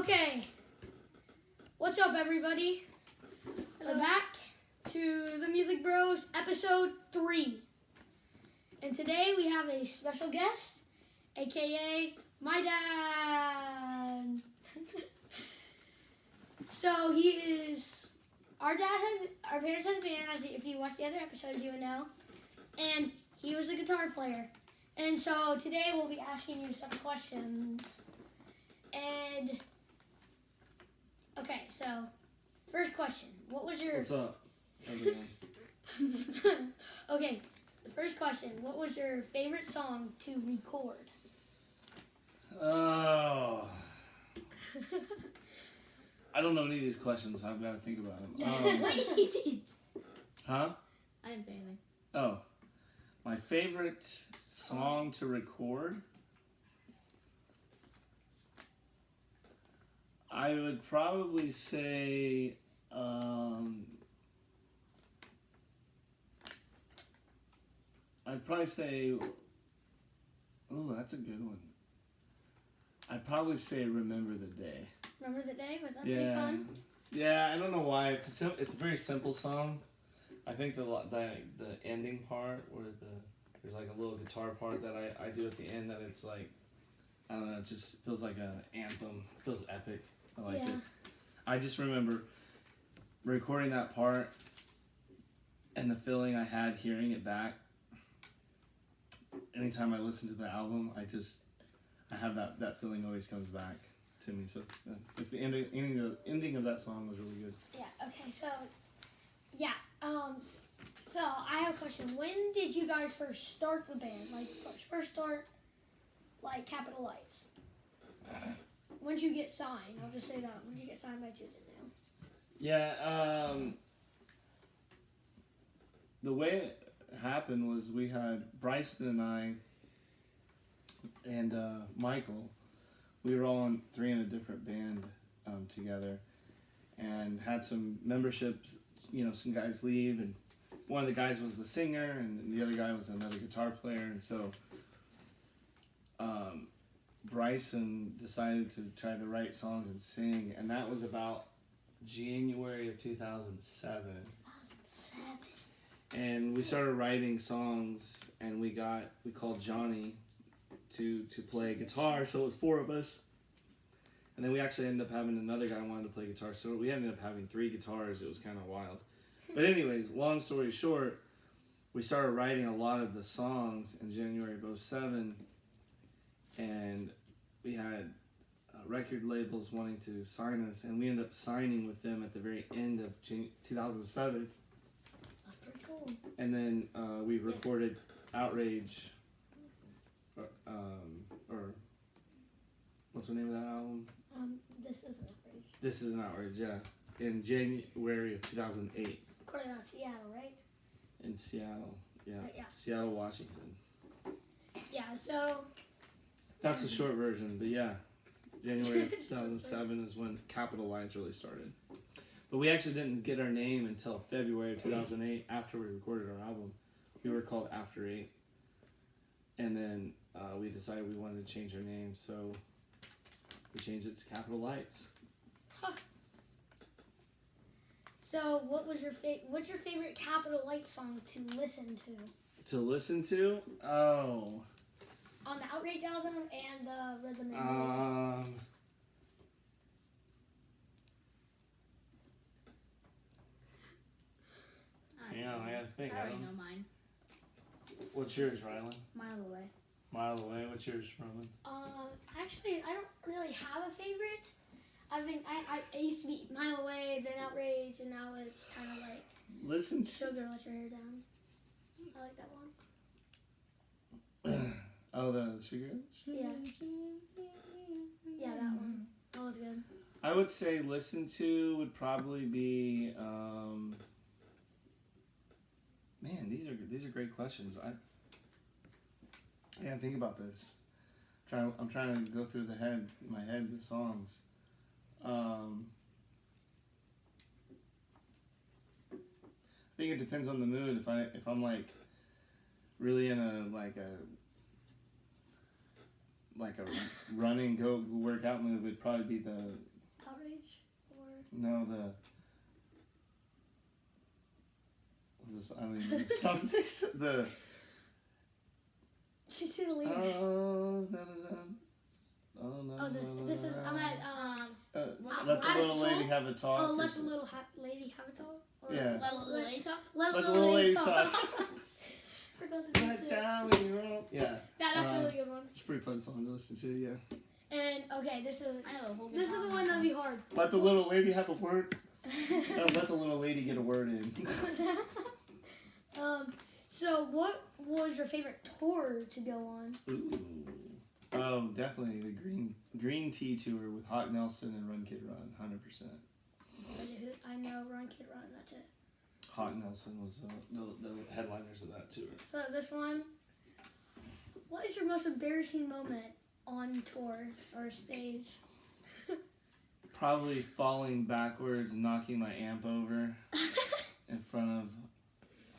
Okay, what's up, everybody? We're back to the Music Bros, episode 3. And today we have a special guest, aka my dad. So he is, our parents had a band, as if you watched the other episodes, you would know. And he was a guitar player. And so today we'll be asking you some questions. And, okay, so, first question. What was your... What's up, everyone? Okay, the first question. What was your favorite song to record? Oh. I don't know any of these questions, so I've got to think about them. Huh? I didn't say anything. Oh. My favorite song to record? I would probably say, oh, that's a good one. I'd probably say Remember the Day. Remember the Day? Was that pretty fun? Yeah, I don't know why. It's a very simple song. I think the ending part where there's like a little guitar part that I do at the end that it's like, I don't know, it just feels like an anthem. It feels epic. I like it. I just remember recording that part and the feeling I had hearing it back. Anytime I listen to the album, I have that feeling always comes back to me. So it's the ending of that song was really good. Yeah. Okay. So, yeah. So I have a question. When did you guys first start the band? Like first start, like Capital Lights. When did you get signed? I'll just say that. When did you get signed by Choose It Now? Yeah. The way it happened was we had Bryson and I and Michael. We were all three in a different band together, and had some memberships. You know, some guys leave, and one of the guys was the singer, and the other guy was another guitar player, and so Bryson decided to try to write songs and sing, and that was about January of 2007. And we started writing songs, and we called Johnny to play guitar, so it was 4 of us. And then we actually ended up having another guy who wanted to play guitar, so we ended up having 3 guitars. It was kind of wild. But anyways, long story short, we started writing a lot of the songs in January of 2007, and we had record labels wanting to sign us, and we ended up signing with them at the very end of 2007. That's pretty cool. And then we recorded Outrage, or what's the name of that album? This is an outrage. This is an Outrage, yeah. In January of 2008. Recorded out in Seattle, right? In Seattle, yeah. Yeah. Seattle, Washington. Yeah, so... That's the short version, but yeah. January of 2007 is when Capital Lights really started. But we actually didn't get our name until February of 2008 after we recorded our album. We were called After 8. And then we decided we wanted to change our name, so we changed it to Capital Lights. Huh. So, what's your favorite Capital Lights song to listen to? To listen to? Oh. On the Outrage album and the Rhythm and Blues. Yeah, I gotta think. I already know mine. What's yours, Rylan? Mile Away. Mile Away. What's yours, Roman? Actually, I don't really have a favorite. I think I used to be Mile Away, then Outrage, and now it's kind of like Listen to. Sugar, Let Your Hair Down. I like that one. Oh, the Sugar? Yeah. Yeah, that one. That was good. I would say listen to would probably be. Man, these are great questions. I think about this. I'm trying to go through my head the songs. I think it depends on the mood. If I'm like really in a like a running go workout move would probably be the Outrage or no the what's this? I don't even know. Something the did you see the lady? oh da, da, da. Oh no! Oh, this is I'm at let the out of little lady control? have a talk. Oh, or let the something. little lady have a talk. Or Yeah. Let a little lady talk. Let Let the the little lady talk. talk. Forgot to do Let it. down when you roll. Yeah, That's a really good one. it's a pretty fun song to listen to. Yeah. And okay, this is I know the whole this is the one that'll be hard. Let the little lady have a word. Let the little lady get a word in. So what was your favorite tour to go on? Ooh. Definitely the green tea tour with Hawk Nelson and Run Kid Run, 100%. I know Run Kid Run. That's it. Hawk Nelson was the headliners of that tour. So this one. What is your most embarrassing moment on tour or stage? Probably falling backwards and knocking my amp over in front of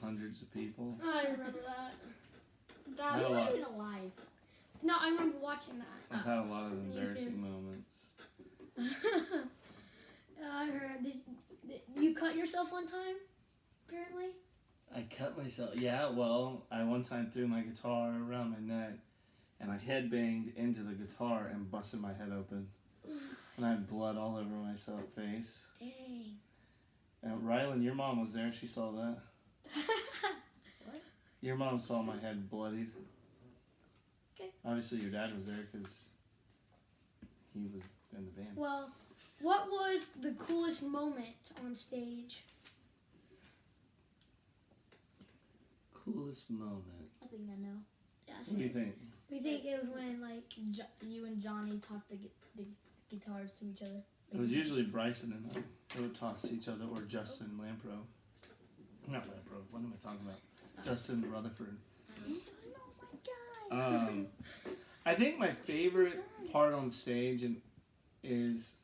hundreds of people. I remember that. I That don't Not was, even alive. no, I remember watching that. I've had a lot of Me too. embarrassing moments. I heard. Did you cut yourself one time? Apparently. I cut myself. Yeah, well, I one time threw my guitar around my neck and I headbanged into the guitar and busted my head open. And I had blood all over my face. Dang. And Rylan, your mom was there. She saw that. What? Your mom saw my head bloodied. Okay. Obviously, your dad was there because he was in the band. Well, what was the coolest moment on stage? Coolest moment. I think I know. Yes. What do you think? We think it was when like You and Johnny tossed the guitars to each other. It was usually Bryson and I. They would toss to each other, or Justin Lampro. Not Lampro. What am I talking about? Justin Rutherford. oh my god. I think my favorite part on stage is,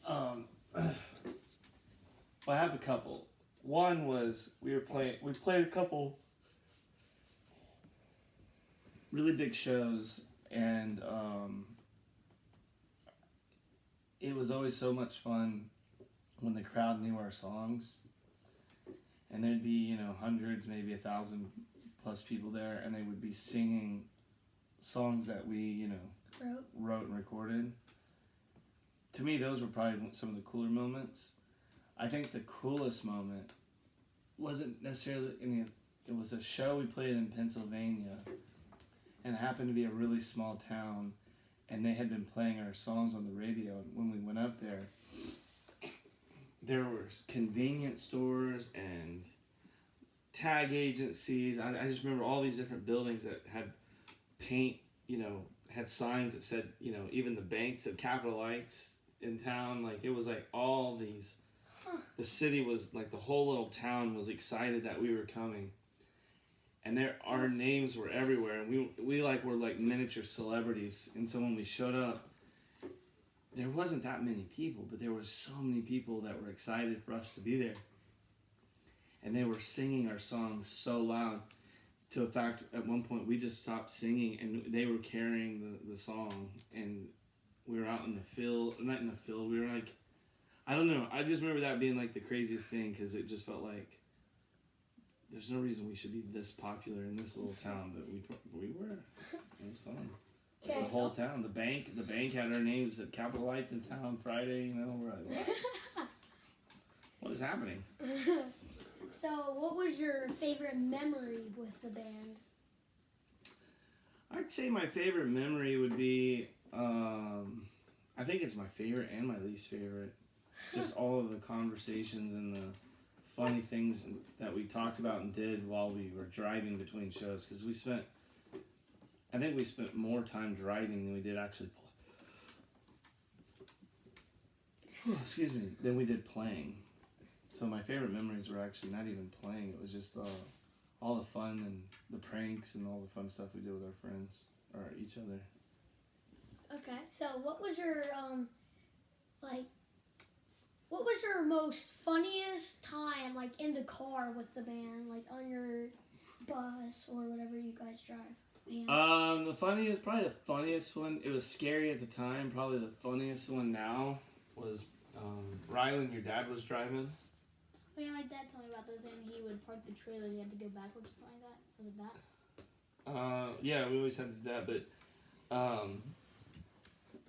well, I have a couple. One was we played a couple really big shows, and it was always so much fun when the crowd knew our songs, and there'd be hundreds, maybe 1,000 plus people there, and they would be singing songs that we wrote and recorded. To me, those were probably some of the cooler moments. I think the coolest moment wasn't necessarily it was a show we played in Pennsylvania, and it happened to be a really small town, and they had been playing our songs on the radio. And when we went up there were convenience stores and tag agencies. I just remember all these different buildings that had paint, had signs that said, even the bank said Capital Lights in town. Like, it was like all these, the city was like, the whole little town was excited that we were coming. And our names were everywhere, and we were like miniature celebrities. And so when we showed up, there wasn't that many people, but there were so many people that were excited for us to be there. And they were singing our songs so loud, to a fact, at one point we just stopped singing, and they were carrying the song, and we were out in the field, not in the field, we were like, I don't know, I just remember that being like the craziest thing, because it just felt like, there's no reason we should be this popular in this little town, but we were. It was fun. Okay. The whole town, the bank had our names at Capital Lights in town Friday. We're like, what? What is happening? So, what was your favorite memory with the band? I'd say my favorite memory would be, I think it's my favorite and my least favorite. Just all of the conversations and the funny things that we talked about and did while we were driving between shows, because I think we spent more time driving than we did actually than we did playing. So my favorite memories were actually not even playing. It was just all the fun and the pranks and all the fun stuff we did with our friends or each other. Okay, so what was your what was your most funniest time, like, in the car with the band, like on your bus or whatever you guys drive? van? Probably the funniest one. It was scary at the time. Probably the funniest one now was Rylan. Your dad was driving. Oh yeah, my dad told me about this, and he would park the trailer. He had to go backwards, something like that. Was it that? Yeah, we always had to do that. But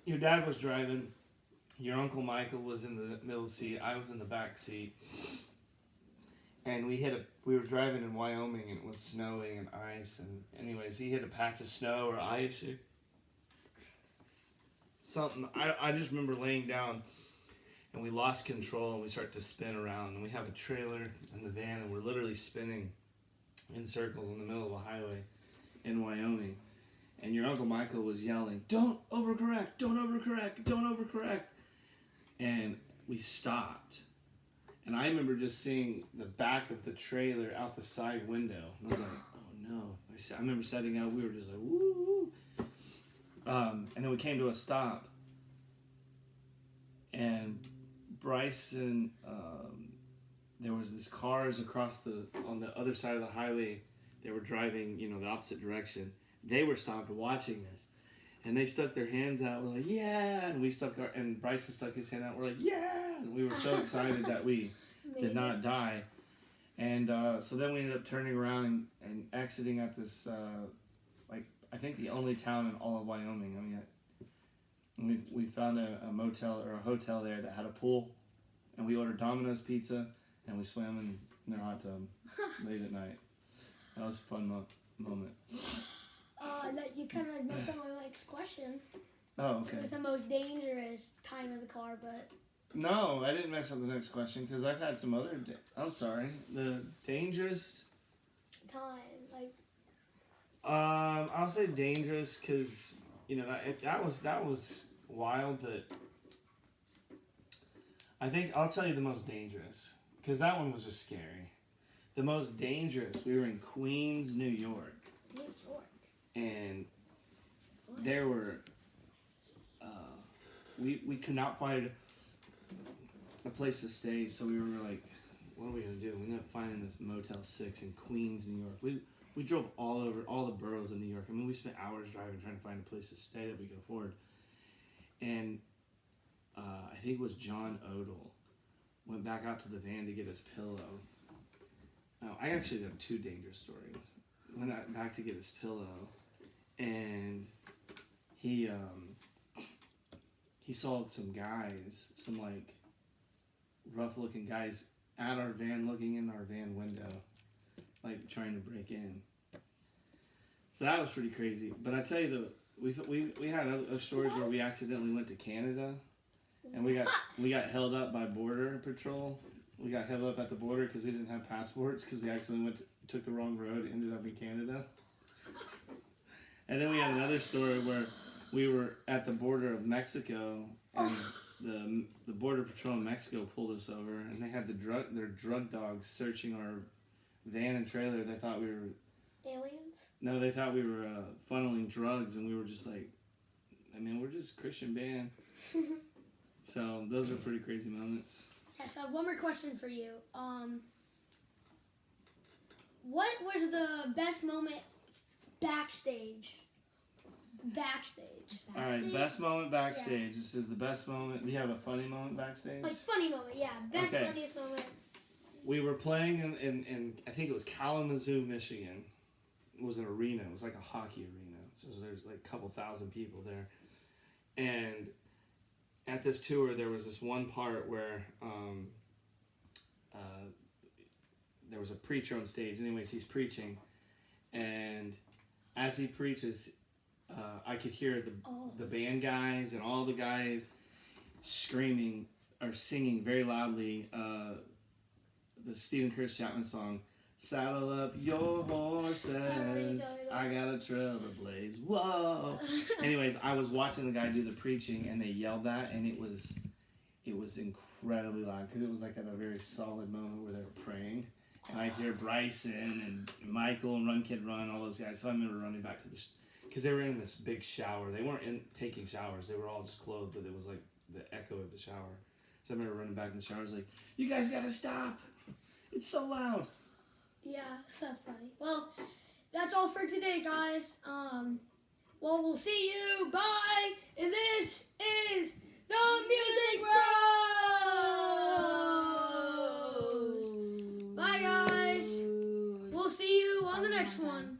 your dad was driving. Your Uncle Michael was in the middle seat. I was in the back seat. And we were driving in Wyoming, and it was snowing and ice. And anyways, he hit a patch of snow or ice or something. I just remember laying down, and we lost control, and we start to spin around. And we have a trailer in the van, and we're literally spinning in circles in the middle of a highway in Wyoming. And your Uncle Michael was yelling, "Don't overcorrect! Don't overcorrect! Don't overcorrect!" And we stopped. And I remember just seeing the back of the trailer out the side window. And I was like, oh no. I remember setting out, we were just like, woo. And then we came to a stop. And Bryson, there was these cars on the other side of the highway. They were driving, the opposite direction. They were stopped watching us. And they stuck their hands out. We're like, yeah. And and Bryson stuck his hand out. We're like, yeah. And we were so excited that we did not die. And so then we ended up turning around and exiting at this, I think the only town in all of Wyoming. I mean, we found a motel or a hotel there that had a pool. And we ordered Domino's pizza. And we swam in their hot tub late at night. That was a fun moment. That you kind of messed up my next question. Oh, okay. It was the most dangerous time in the car, but... No, I didn't mess up the next question because I've had some other... I'm sorry. The dangerous... Time, I'll say dangerous because, that was wild, but... I think I'll tell you the most dangerous because that one was just scary. The most dangerous, we were in Queens, New York. New York. And there were, we could not find a place to stay, so we were like, what are we going to do? We ended up finding this Motel 6 in Queens, New York. We drove all over, all the boroughs of New York. I mean, we spent hours driving trying to find a place to stay that we could afford. And I think it was John Odell went back out to the van to get his pillow. Now, I actually have two dangerous stories. Went back to get his pillow, and he saw some guys, some rough looking guys at our van, looking in our van window, trying to break in. So that was pretty crazy. But I tell you, we had other stories where we accidentally went to Canada, and we got held up by Border Patrol. We got held up at the border because we didn't have passports because we accidentally took the wrong road, ended up in Canada. And then we had another story where we were at the border of Mexico, and the Border Patrol in Mexico pulled us over, and they had their drug dogs searching our van and trailer. They thought we were... Aliens? No, they thought we were funneling drugs, and we were just we're just a Christian band. So those are pretty crazy moments. Yeah, so I have one more question for you. What was the best moment backstage? All right, best moment backstage. Yeah. This is the best moment. Do you have a funny moment backstage? Funny moment, yeah. Best, okay. Funniest moment. We were playing in I think it was Kalamazoo, Michigan. It was an arena. It was like a hockey arena. So there's a couple thousand people there. And at this tour, there was this one part where there was a preacher on stage. Anyways, he's preaching, and as he preaches, I could hear the band guys and all the guys screaming or singing very loudly the Stephen Curtis Chapman song, "Saddle up your horses, I got a trail to blaze." Whoa! Anyways, I was watching the guy do the preaching, and they yelled that, and it was incredibly loud because it was at a very solid moment where they were praying. And I hear Bryson and Michael and Run Kid Run, all those guys. So I remember running back to because they were in this big shower. They weren't taking showers. They were all just clothed, but it was the echo of the shower. So I remember running back in the shower. I was like, "You guys gotta stop! It's so loud." Yeah, that's funny. Well, that's all for today, guys. Well, we'll see you. Bye. And this is the Music Bros. Bye, guys. We'll see you on the next one.